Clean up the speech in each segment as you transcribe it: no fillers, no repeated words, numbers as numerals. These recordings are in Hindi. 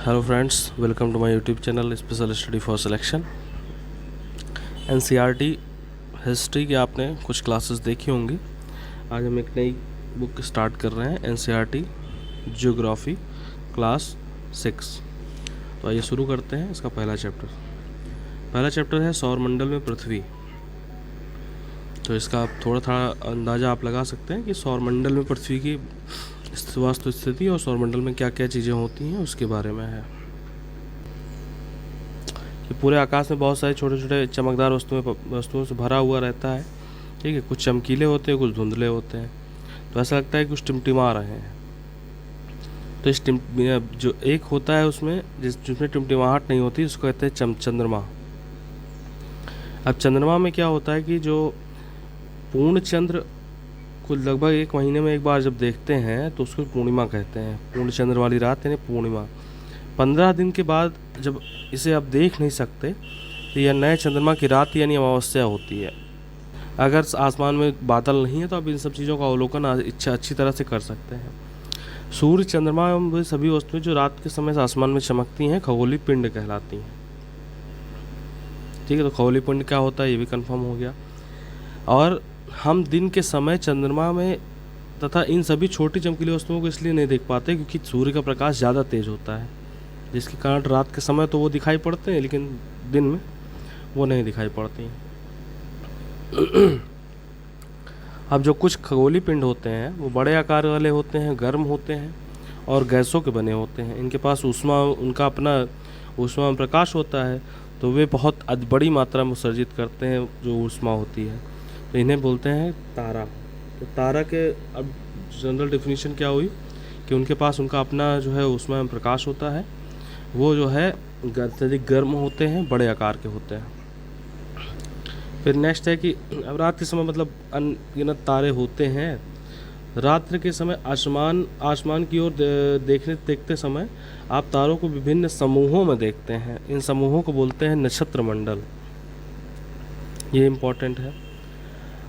Hello friends, welcome to my YouTube channel special study for selection. NCERT history की आपने कुछ क्लासेस देखी होंगी। आज हम एक नई बुक स्टार्ट कर रहे हैं, एनसीईआरटी ज्योग्राफी क्लास 6। तो आइए शुरू करते हैं। इसका पहला चैप्टर है सौरमंडल में पृथ्वी। तो इसका आप थोड़ा अंदाज़ा आप लगा सकते हैं कि सौरमंडल में पृथ्वी की वास्तु स्थिति और सौरमंडल में क्या क्या चीज़ें होती हैं उसके बारे में है। कि पूरे आकाश में बहुत सारे छोटे छोटे चमकदार वस्तुओं से भरा हुआ रहता है। ठीक है, कुछ चमकीले होते हैं, कुछ धुंधले होते हैं। तो ऐसा लगता है कि कुछ टिमटिमा रहे हैं। तो इस जो एक होता है उसमें जिसमें टिमटिमाहट नहीं होती, उसको कहते हैं चंद्रमा। अब चंद्रमा में क्या होता है कि जो पूर्ण चंद्र को लगभग एक महीने में एक बार जब देखते हैं तो उसको पूर्णिमा कहते हैं। पूर्ण चंद्र वाली रात यानी पूर्णिमा। 15 दिन के बाद जब इसे आप देख नहीं सकते तो यह नए चंद्रमा की रात यानी अमावस्या होती है। अगर आसमान में बादल नहीं है तो आप इन सब चीज़ों का अवलोकन अच्छी तरह से कर सकते हैं। सूर्य, चंद्रमा एवं वे सभी वस्तुएं जो रात के समय आसमान में चमकती हैं खगोलीय पिंड कहलाती हैं। ठीक है, तो खगोलीय पिंड क्या होता है ये भी कंफर्म हो गया। और हम दिन के समय चंद्रमा में तथा इन सभी छोटी चमकीली वस्तुओं को इसलिए नहीं देख पाते क्योंकि सूर्य का प्रकाश ज़्यादा तेज होता है, जिसके कारण रात के समय तो वो दिखाई पड़ते हैं लेकिन दिन में वो नहीं दिखाई पड़ती हैं। अब जो कुछ खगोलीय पिंड होते हैं वो बड़े आकार वाले होते हैं, गर्म होते हैं और गैसों के बने होते हैं। इनके पास उनका अपना ऊष्मा प्रकाश होता है, तो वे बहुत बड़ी मात्रा में उत्सर्जित करते हैं जो ऊष्मा होती है। तो इन्हें बोलते हैं तारा। तो तारा के अब जनरल डेफिनेशन क्या हुई कि उनके पास उनका अपना जो है ऊष्मा प्रकाश होता है, वो जो है अत्यधिक गर्म होते हैं, बड़े आकार के होते हैं। फिर नेक्स्ट है कि अब रात के समय मतलब अनगिनत तारे होते हैं। रात्रि के समय आसमान की ओर देखते समय आप तारों को विभिन्न समूहों में देखते हैं। इन समूहों को बोलते हैं नक्षत्र मंडल। ये इम्पोर्टेंट है।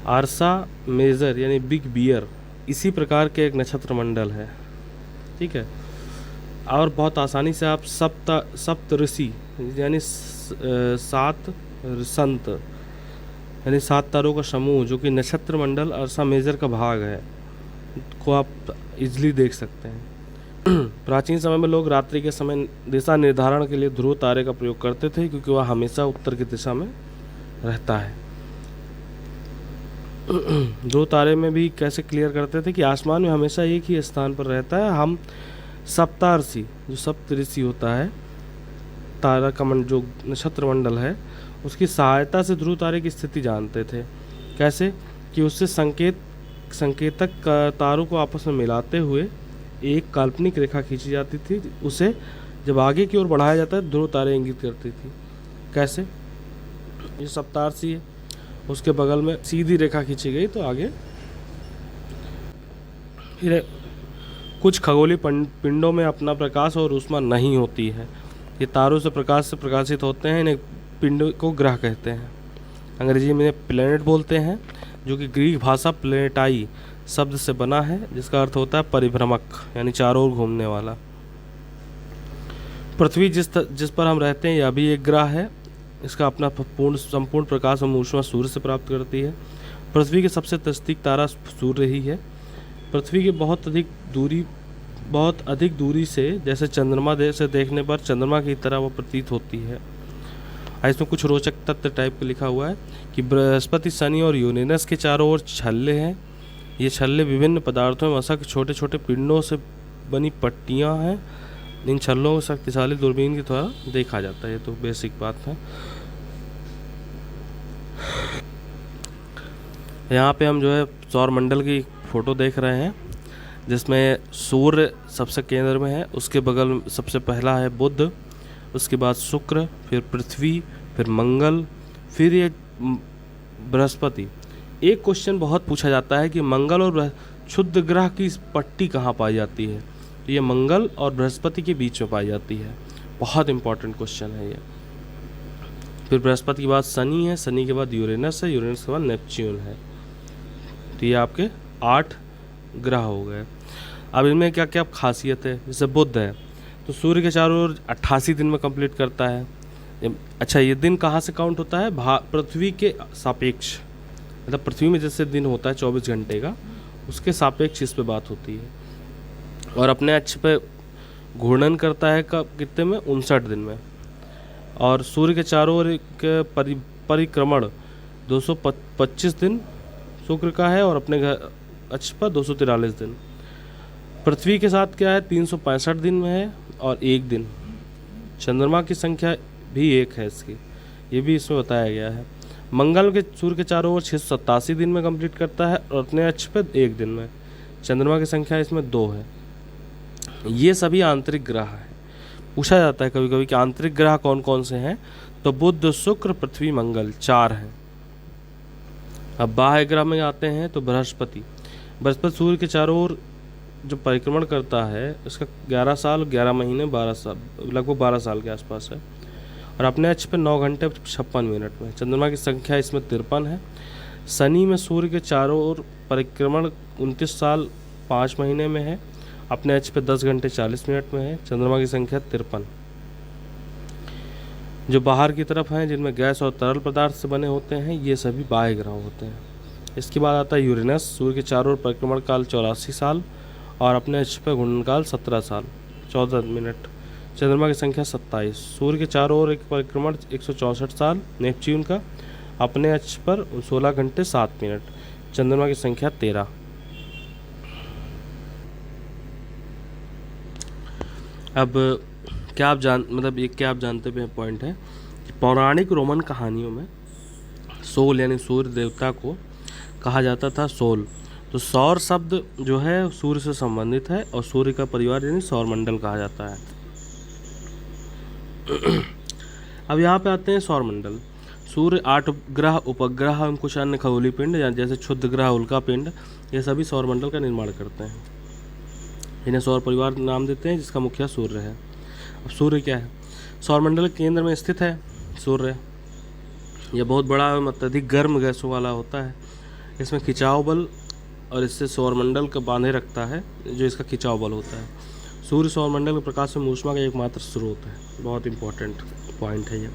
आरसा मेजर यानी बिग बियर इसी प्रकार के एक नक्षत्र मंडल है। ठीक है, और बहुत आसानी से आप सप्त ऋषि यानी 7 संत यानी 7 तारों का समूह जो कि नक्षत्र मंडल आरसा मेजर का भाग है को आप इजली देख सकते हैं। प्राचीन समय में लोग रात्रि के समय दिशा निर्धारण के लिए ध्रुव तारे का प्रयोग करते थे क्योंकि वह हमेशा उत्तर की दिशा में रहता है। ध्रुव तारे में भी कैसे क्लियर करते थे कि आसमान में हमेशा एक ही स्थान पर रहता है। हम सप्तार्षि जो सप्त ऋषि होता है तारा का जो नक्षत्र मंडल है उसकी सहायता से ध्रुव तारे की स्थिति जानते थे। कैसे कि उससे संकेतक तारों को आपस में मिलाते हुए एक काल्पनिक रेखा खींची जाती थी। उसे जब आगे की ओर बढ़ाया जाता है ध्रुव तारे इंगित करती थी। कैसे, ये सप्तार्षि है, उसके बगल में सीधी रेखा खींची गई तो आगे। फिर कुछ खगोलीय पिंडों में अपना प्रकाश और ऊष्मा नहीं होती है। ये तारों से प्रकाशित होते हैं। इन्हें पिंड को ग्रह कहते हैं। अंग्रेजी में प्लेनेट बोलते हैं, जो कि ग्रीक भाषा प्लेनेटाई शब्द से बना है, जिसका अर्थ होता है परिभ्रमक यानी चारों ओर घूमने वाला। पृथ्वी जिस पर हम रहते हैं यह भी एक ग्रह है। इसका अपना संपूर्ण प्रकाश और ऊष्मा सूर्य से प्राप्त करती है। पृथ्वी के सबसे नज़दीक तारा सूर्य ही है। पृथ्वी के बहुत अधिक दूरी से जैसे चंद्रमा से देखने पर चंद्रमा की तरह वो प्रतीत होती है। इसमें कुछ रोचक तथ्य टाइप का लिखा हुआ है कि बृहस्पति, शनि और यूरेनस के चारों ओर छल्ले हैं। ये छल्ले विभिन्न पदार्थों में असंख्य छोटे छोटे पिंडों से बनी पट्टियाँ हैं। इन छल्लों को शक्तिशाली दूरबीन के द्वारा देखा जाता है। ये तो बेसिक बात है। यहाँ पे हम जो है सौरमंडल की फ़ोटो देख रहे हैं, जिसमें सूर्य सबसे केंद्र में है। उसके बगल सबसे पहला है बुध, उसके बाद शुक्र, फिर पृथ्वी, फिर मंगल, फिर ये बृहस्पति। एक क्वेश्चन बहुत पूछा जाता है कि मंगल और क्षुद्र ग्रह की पट्टी कहाँ पाई जाती है। तो ये मंगल और बृहस्पति के बीच में पाई जाती है। बहुत इंपॉर्टेंट क्वेश्चन है ये। फिर बृहस्पति के बाद शनि है, शनि के बाद यूरेनस है, यूरेनस के बाद नेपच्यून है। तो ये आपके 8 ग्रह हो गए। अब इनमें क्या क्या खासियत है। जैसे बुध है तो सूर्य के चारों ओर 88 दिन में कंप्लीट करता है। अच्छा, ये दिन कहाँ से काउंट होता है? पृथ्वी के सापेक्ष, मतलब पृथ्वी में जैसे दिन होता है 24 घंटे का, उसके सापेक्ष इस पे बात होती है। और अपने अक्ष पे घूर्णन करता है कब, कितने में? 59 दिन में। और सूर्य के चारों ओर के परिक्रमण 225 दिन शुक्र का है और अपने अक्ष पर 243 दिन। पृथ्वी के साथ क्या है? 365 दिन में है और 1 दिन। चंद्रमा की संख्या भी 1 है इसकी, ये भी इसमें बताया गया है। मंगल के सूर्य के चारों ओर 687 दिन में कंप्लीट करता है और अपने अक्ष पर 1 दिन में। चंद्रमा की संख्या इसमें 2 है। ये सभी आंतरिक ग्रह हैं। पूछा जाता है कभी कभी कि आंतरिक ग्रह कौन कौन से हैं, तो बुध, शुक्र, पृथ्वी, मंगल 4 हैं। अब बाह्य ग्रह में आते हैं तो बृहस्पति सूर्य के चारों ओर जो परिक्रमण करता है इसका 11 साल 11 महीने 12 साल, लगभग 12 साल के आसपास है और अपने अक्ष पे 9 घंटे 56 मिनट में। चंद्रमा की संख्या इसमें 53 है। शनि में सूर्य के चारों ओर परिक्रमण 29 साल 5 महीने में है, अपने अक्ष पे 10 घंटे 40 मिनट में है। चंद्रमा की संख्या 53। जो बाहर की तरफ हैं जिनमें गैस और तरल पदार्थ से बने होते हैं, ये सभी बाह्य ग्रह होते हैं। इसके बाद आता है यूरेनस, सूर्य के चारों ओर परिक्रमण काल 84 साल और अपने अक्ष पर घूर्णन काल 17 साल 14 मिनट। चंद्रमा की संख्या 27। सूर्य के चारों ओर एक परिक्रमण 164 साल। नेपच्यून का अपने अक्ष पर 16 घंटे 7 मिनट। चंद्रमा की संख्या 13। अब क्या आप जानते हैं पॉइंट है कि पौराणिक रोमन कहानियों में सोल यानी सूर्य देवता को कहा जाता था सोल। तो सौर शब्द जो है सूर्य से संबंधित है और सूर्य का परिवार यानी सौरमंडल कहा जाता है। अब यहाँ पे आते हैं सौरमंडल। सूर्य, 8 ग्रह, उपग्रह एवं कुछ अन्य खगोलीय पिंड जैसे क्षुद्र ग्रह, उल्का पिंड, ये सभी सौरमंडल का निर्माण करते हैं। इन्हें सौर परिवार नाम देते हैं, जिसका मुखिया सूर्य है। अब सूर्य क्या है? सौरमंडल के केंद्र में स्थित है सूर्य। यह बहुत बड़ा एवं अत्यधिक गर्म गैसों वाला होता है। इसमें खिंचाव बल और इससे सौरमंडल को बांधे रखता है, जो इसका खिंचाव बल होता है। सूर्य सौरमंडल के प्रकाश में ऊष्मा का एकमात्र स्रोत है। बहुत इंपॉर्टेंट पॉइंट है ये।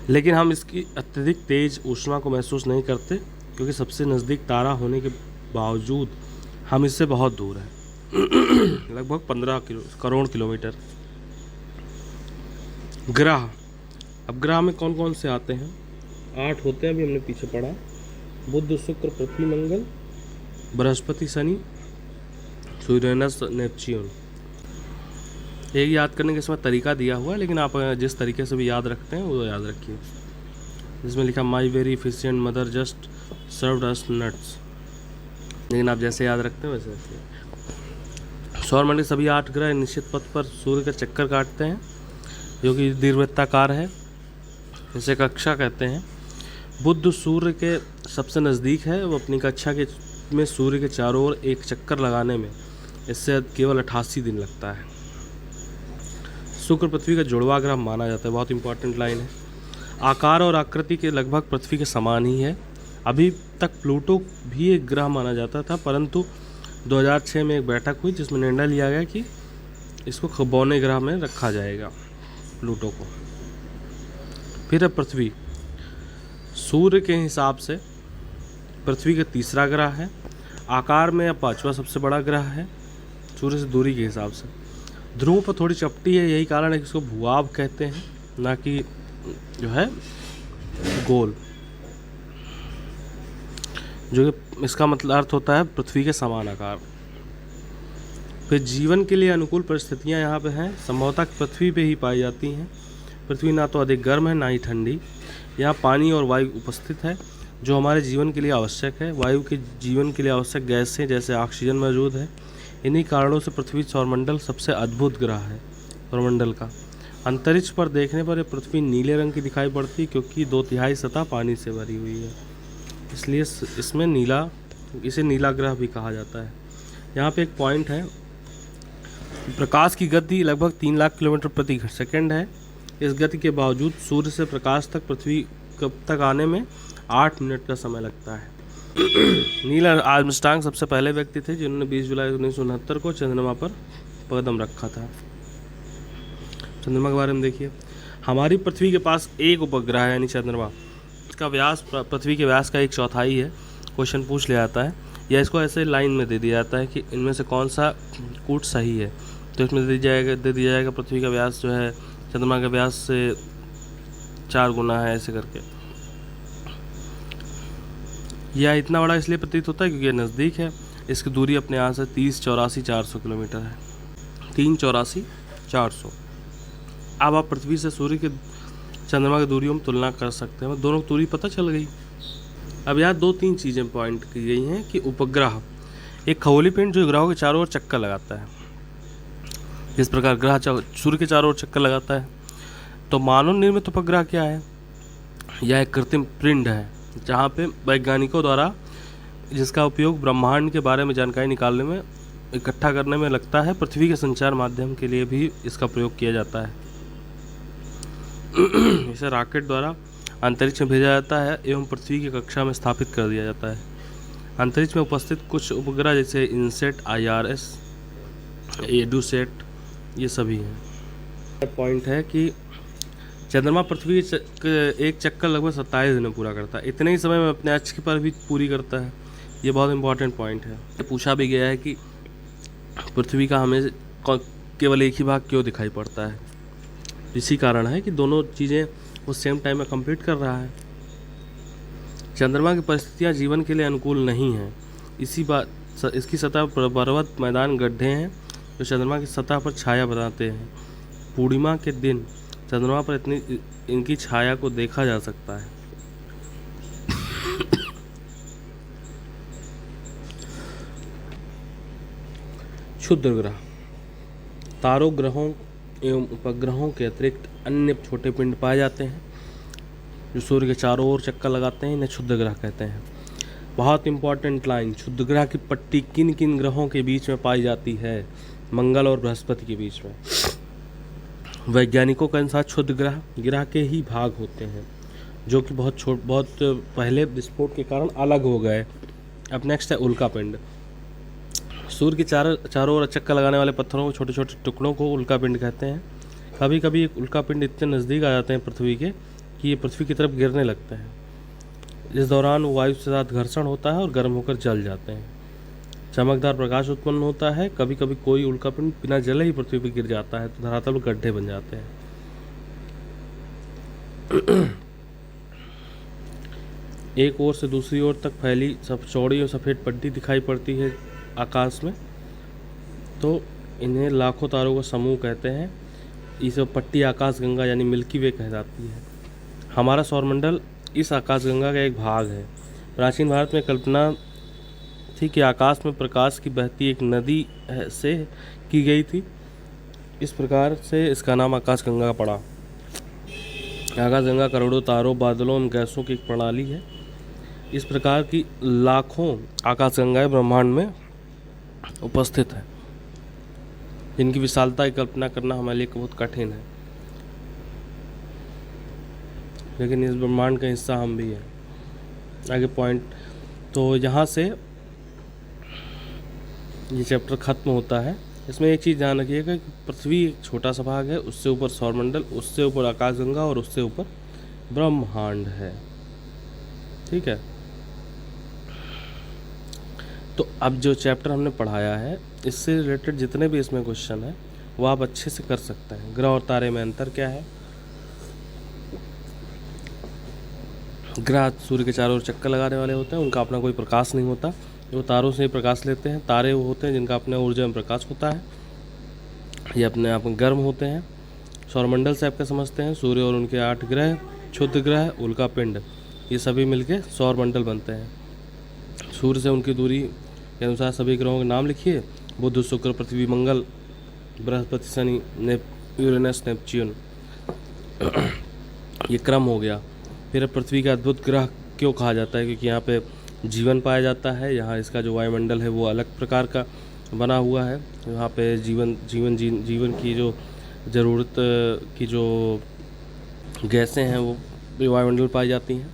लेकिन हम इसकी अत्यधिक तेज ऊष्मा को महसूस नहीं करते, क्योंकि सबसे नज़दीक तारा होने के बावजूद हम इससे बहुत दूर हैं, लगभग 15 करोड़ किलोमीटर। ग्रह, अब ग्रह में कौन कौन से आते हैं? 8 होते हैं, अभी हमने पीछे पढ़ा। बुध, शुक्र, पृथ्वी, मंगल, बृहस्पति, शनि, यूरेनस, नेपच्यून। एक याद करने का इसमें तरीका दिया हुआ है, लेकिन आप जिस तरीके से भी याद रखते हैं वो याद रखिए। जिसमें लिखा my very efficient mother just served us nuts, लेकिन आप जैसे याद रखते हैं वैसे रखिए। सौरमंडल सभी 8 ग्रह निश्चित पथ पर सूर्य का चक्कर काटते हैं, जो कि दीर्घवृत्ताकार है, इसे कक्षा कहते हैं। बुध सूर्य के सबसे नज़दीक है, वो अपनी कक्षा के में सूर्य के चारों ओर एक चक्कर लगाने में इससे केवल 88 दिन लगता है। शुक्र पृथ्वी का जुड़वा ग्रह माना जाता है। बहुत इंपॉर्टेंट लाइन है। आकार और आकृति के लगभग पृथ्वी के समान ही है। अभी तक प्लूटो भी एक ग्रह माना जाता था, परंतु 2006 में एक बैठक हुई जिसमें निर्णय लिया गया कि इसको खगोलीय ग्रह में रखा जाएगा, प्लूटो को। फिर है पृथ्वी। सूर्य के हिसाब से पृथ्वी का तीसरा ग्रह है। आकार में 5वां सबसे बड़ा ग्रह है सूर्य से दूरी के हिसाब से। ध्रुव पर थोड़ी चपटी है, यही कारण है कि इसको भूआब कहते हैं, ना कि जो है गोल, जो कि इसका मतलब अर्थ होता है पृथ्वी के समान आकार। फिर जीवन के लिए अनुकूल परिस्थितियां यहाँ पे हैं, संभवतः पृथ्वी पे ही पाई जाती हैं। पृथ्वी ना तो अधिक गर्म है ना ही ठंडी। यहाँ पानी और वायु उपस्थित है, जो हमारे जीवन के लिए आवश्यक है। वायु के जीवन के लिए आवश्यक गैसें जैसे ऑक्सीजन मौजूद है। इन्हीं कारणों से पृथ्वी सौरमंडल सबसे अद्भुत ग्रह है सौरमंडल का। अंतरिक्ष पर देखने पर यह पृथ्वी नीले रंग की दिखाई पड़ती है, क्योंकि 2/3 सतह पानी से भरी हुई है, इसलिए इसे नीला ग्रह भी कहा जाता है। यहाँ पे एक पॉइंट है, प्रकाश की गति लगभग 3 लाख किलोमीटर प्रति सेकंड है। इस गति के बावजूद सूर्य से प्रकाश तक पृथ्वी तक आने में 8 मिनट का समय लगता है। नील आर्मस्ट्रांग सबसे पहले व्यक्ति थे जिन्होंने 20 जुलाई 1969 को चंद्रमा पर कदम रखा था। चंद्रमा के बारे में देखिए, हमारी पृथ्वी के पास एक उपग्रह है यानी चंद्रमा। इसका व्यास पृथ्वी के व्यास का 1/4 है। क्वेश्चन पूछ लिया जाता है या इसको ऐसे लाइन में दे दिया जाता है कि इनमें से कौन सा कूट सही है, तो इसमें दे दिया जाएगा पृथ्वी का व्यास जो है चंद्रमा के व्यास से 4 गुना है, ऐसे करके। यह इतना बड़ा इसलिए प्रतीत होता है क्योंकि ये नज़दीक है। इसकी दूरी अपने यहाँ से 3084 किलोमीटर है, 384 अब आप पृथ्वी से सूर्य के चंद्रमा की दूरियों में तुलना कर सकते हैं, दोनों की दूरी पता चल गई। अब यहाँ 2-3 चीज़ें पॉइंट की गई हैं कि उपग्रह एक खगोलीय पिंड जो ग्रहों के चारों ओर चक्कर लगाता है। जिस प्रकार ग्रह सूर्य के चारों ओर चक्कर लगाता है, तो मानव निर्मित उपग्रह क्या है? यह एक कृत्रिम पिंड है जहाँ पे वैज्ञानिकों द्वारा जिसका उपयोग ब्रह्मांड के बारे में जानकारी निकालने में, इकट्ठा करने में लगता है। पृथ्वी के संचार माध्यम के लिए भी इसका प्रयोग किया जाता है। इसे रॉकेट द्वारा अंतरिक्ष में भेजा जाता है एवं पृथ्वी की कक्षा में स्थापित कर दिया जाता है। अंतरिक्ष में उपस्थित कुछ उपग्रह जैसे इनसेट, IRS, एडुसेट, ये सभी हैं। पॉइंट है कि चंद्रमा पृथ्वी एक चक्कर लगभग 27 दिन में पूरा करता है। इतने ही समय में अपने अक्ष पर भी पूरी करता है। ये बहुत इंपॉर्टेंट पॉइंट है। पूछा भी गया है कि पृथ्वी का हमें केवल एक ही भाग क्यों दिखाई पड़ता है। इसी कारण है कि दोनों चीज़ें वो सेम टाइम में कंप्लीट कर रहा है। चंद्रमा की परिस्थितियाँ जीवन के लिए अनुकूल नहीं हैं। इसकी सतह पर पर्वत, मैदान, गड्ढे हैं जो चंद्रमा की सतह पर छाया बनाते हैं। पूर्णिमा के दिन चंद्रमा पर इनकी छाया को देखा जा सकता है। क्षुद्र ग्रह तारों, ग्रहों एवं उपग्रहों के अतिरिक्त अन्य छोटे पिंड पाए जाते हैं जो सूर्य के चारों ओर चक्कर लगाते हैं। इन्हें क्षुद्र ग्रह कहते हैं। बहुत इंपॉर्टेंट लाइन, क्षुद्र ग्रह की पट्टी किन किन ग्रहों के बीच में पाई जाती है? मंगल और बृहस्पति के बीच में। वैज्ञानिकों के अनुसार क्षुद्र ग्रह के ही भाग होते हैं जो कि बहुत पहले विस्फोट के कारण अलग हो गए। अब नेक्स्ट है उल्का पिंड। सूर्य के चारों ओर चक्कर लगाने वाले पत्थरों को, छोटे छोटे टुकड़ों को उल्का पिंड कहते हैं। कभी कभी एक उल्का पिंड इतने नज़दीक आ जाते हैं पृथ्वी के कि ये पृथ्वी की तरफ गिरने लगते हैं। इस दौरान वायु के साथ घर्षण होता है और गर्म होकर जल जाते हैं। चमकदार प्रकाश उत्पन्न होता है। कभी कभी कोई उल्का पिंड बिना जले ही पृथ्वी पर गिर जाता है तो धरातल पर गड्ढे बन जाते हैं। एक ओर से दूसरी ओर तक फैली सब चौड़ी और सफ़ेद पट्टी दिखाई पड़ती है आकाश में, तो इन्हें लाखों तारों का समूह कहते हैं। इस पट्टी आकाशगंगा यानी मिल्की वे कहलाती है। हमारा सौरमंडल इस आकाशगंगा का एक भाग है। प्राचीन भारत में कल्पना थी कि आकाश में प्रकाश की बहती एक नदी से की गई थी। इस प्रकार से इसका नाम आकाशगंगा पड़ा। आकाशगंगा करोड़ों तारों, बादलों एवं गैसों की एक प्रणाली है। इस प्रकार की लाखों आकाशगंगाएं ब्रह्मांड में उपस्थित है, जिनकी विशालता की कल्पना करना हमारे लिए बहुत कठिन है, लेकिन इस ब्रह्मांड का हिस्सा हम भी हैं। आगे पॉइंट, तो यहाँ से ये चैप्टर ख़त्म होता है। इसमें एक चीज़ ध्यान रखिएगा कि पृथ्वी एक छोटा सा भाग है, उससे ऊपर सौरमंडल, उससे ऊपर आकाशगंगा और उससे ऊपर ब्रह्मांड है। ठीक है, तो अब जो चैप्टर हमने पढ़ाया है इससे रिलेटेड जितने भी इसमें क्वेश्चन है वो आप अच्छे से कर सकते हैं। ग्रह और तारे में अंतर क्या है? ग्रह सूर्य के चारों ओर चक्कर लगाने वाले होते हैं, उनका अपना कोई प्रकाश नहीं होता, वो तारों से ही प्रकाश लेते हैं। तारे वो होते हैं जिनका अपने ऊर्जा में प्रकाश होता है, ये अपने आप में गर्म होते हैं। सौरमंडल से आपका समझते हैं, सूर्य और उनके 8 ग्रह, क्षुद्र ग्रह, उल्का पिंड, ये सभी मिलके सौरमंडल बनते हैं। सूर्य से उनकी दूरी के अनुसार सभी ग्रहों के नाम लिखिए। बुध, शुक्र, पृथ्वी, मंगल, बृहस्पति, शनि, यूरेनस, नेपच्यून, ये क्रम हो गया। फिर पृथ्वी का अद्भुत ग्रह क्यों कहा जाता है? क्योंकि यहाँ पे जीवन पाया जाता है। यहाँ इसका जो वायुमंडल है वो अलग प्रकार का बना हुआ है। यहाँ पे जीवन की जो ज़रूरत की जो गैसें हैं वो वायुमंडल पाई जाती हैं।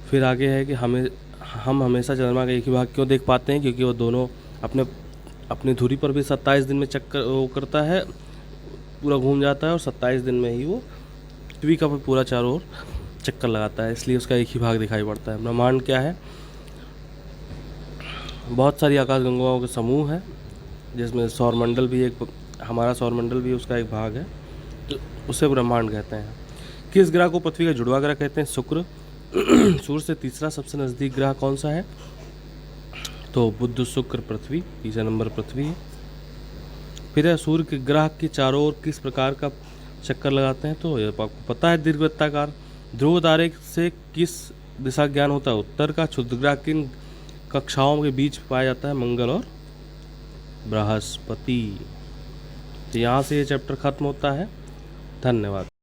फिर आगे है कि हम हमेशा चंद्रमा का एक ही भाग क्यों देख पाते हैं? क्योंकि वो दोनों अपनी धुरी पर भी 27 दिन में चक्कर वो करता है, पूरा घूम जाता है और 27 दिन में ही वो पृथ्वी का पूरा चारों ओर चक्कर लगाता है, इसलिए उसका एक ही भाग दिखाई पड़ता है। ब्रह्मांड क्या है? बहुत सारी आकाशगंगाओं के समूह है, जिसमें सौरमंडल भी एक, हमारा सौरमंडल भी उसका एक भाग है, तो उसे ब्रह्मांड कहते हैं। किस ग्रह को पृथ्वी का जुड़वा ग्रह कहते हैं? शुक्र। सूर्य से तीसरा सबसे नज़दीक ग्रह कौन सा है? तो बुध, शुक्र, पृथ्वी, तीसरा नंबर पृथ्वी है। फिर है सूर्य के ग्रह के चारों ओर किस प्रकार का चक्कर लगाते हैं? तो ये आपको पता है, दीर्घवृत्ताकार। ध्रुव तारे से किस दिशा ज्ञान होता है? उत्तर का। क्षुद्र ग्रह किन कक्षाओं के बीच पाया जाता है? मंगल और बृहस्पति। तो यहाँ से ये चैप्टर खत्म होता है। धन्यवाद।